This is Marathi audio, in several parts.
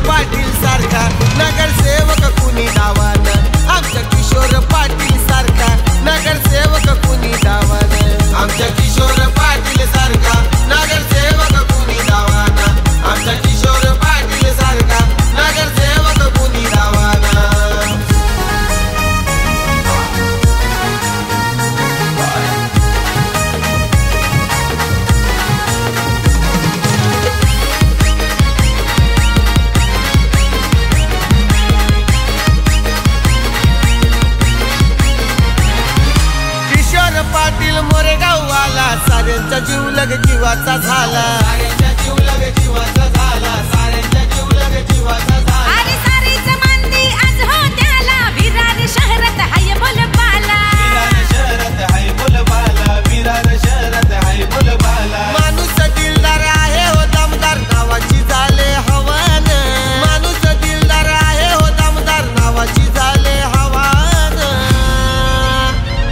पाटील सारखा नगरसेवक कुणी दावान आमच्या किशोर पाटील सारखा नगरसेवक कुणी दावान आमच्या किशोर पाटील सारखा नगरसेवक कुणी दावान आमच्या किशोर पाटील सारखा नगरसेवक कुणी दावान पाटील मोरेगाववाला साऱ्यांचा जीव लग जीवाचा झाला साऱ्यांचा जीव लग जीवाचा झाला साऱ्यांचा जीव लग जीवाचा झाला अरे सारीच मंदी आज हो त्याला विरार शहरात हाय बोलबाला विरार शहरात हाय बोलबाला विरार शहरात हाय बोलबाला माणूस दिलदार आहे हो दमदार नावाची झाले हवान माणूस दिलदार आहे हो दमदार नावाची झाले हवान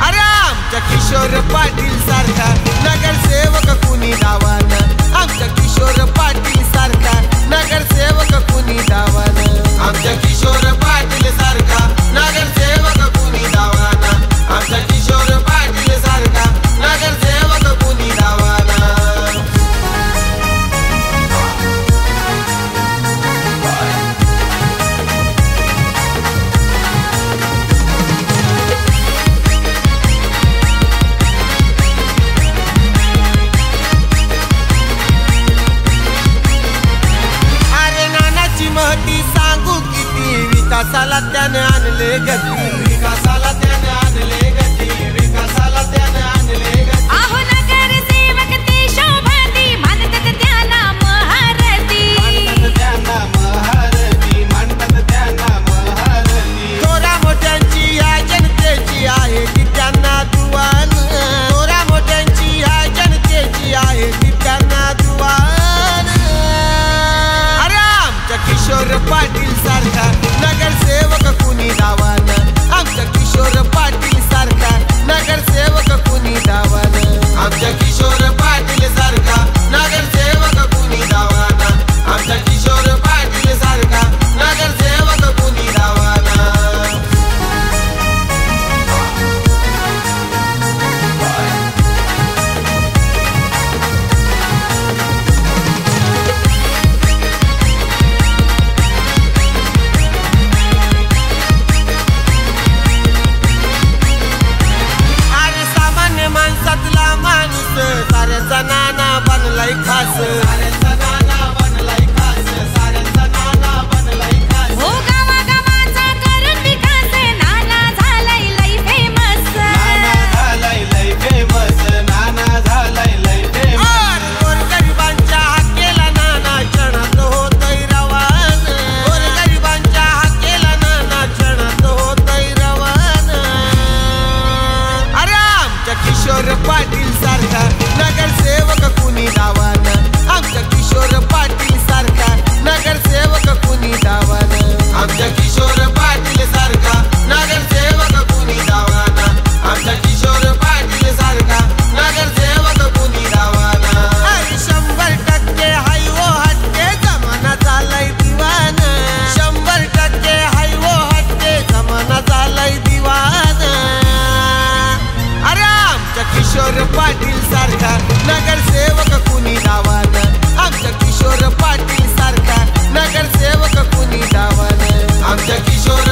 अरे आमच्या किशोर पाटील सारखा नगरसेवक कुणी दावान आमच्या किशोर पाटील सारखा नगरसेवक कुणी दावान आमच्या किशोर पाटील सारखा नगरसेवक कुणी दावान आमच्या किशोर पाटील सारखा नगरसेवक कुणी दावान महती सांगू किती विकासाला त्याने आणले गती विकासाला त्याने आणले गती विकासाला त्याने आणले गती आहो नगरसेवक ते शोभती मानतात त्याला महारती मानतात त्यांना महारती मानतात त्यांना महारती थोरा मोठ्यांची या जनतेची आहे ती त्यांना दुवान थोरा मोठ्यांची या जनतेची आहे ती त्यांना दुवान किशोर पाटील सारखा नगरसेवक कुणी दावान आमच्या किशोर पाटील सारखा नगरसेवक कुणी दावान आमच्या किशोर पाटील सारखा नगरसेवक कुणी दावान आमच्या किशोर पाटील सारखा नगरसेवक कुणी दावान माणसातला माणूस साऱ्यांचा नाना बनलाय खास साऱ्यांचा नाना बनलाय खास साऱ्यांचा नाना बनलाय खास हो गावागावाचा करून विकास नाना झालाय लय फेमस नाना झालाय लय फेमस नाना झालाय लय फेमस गोरगरिबांच्या हाकेला नाना क्षणात होतय रवान गोरगरिबांच्या हाकेला नाना क्षणात होतय रवान अरे आमच्या किशोर पाटील सारखा नगरसेवक कुणी दावान आमच्या किशोर पाटील सारखा नगरसेवक कुणी दावान आमच्या किशोर पाटील सारखा नगरसेवक कुणी दावान आमच्या किशोर पाटील सारखा नगरसेवक कुणी दावान अरे 100% हाय वो हटके जमाना झालाय दिवान 100% हाय वो हटके जमाना झालाय दिवान अरे आमच्या किशोर पाटील सारखा नगरसेवक कुणी दावान आमच्या किशोर पाटील सारखा नगरसेवक कुणी दावान आमच्या किशोर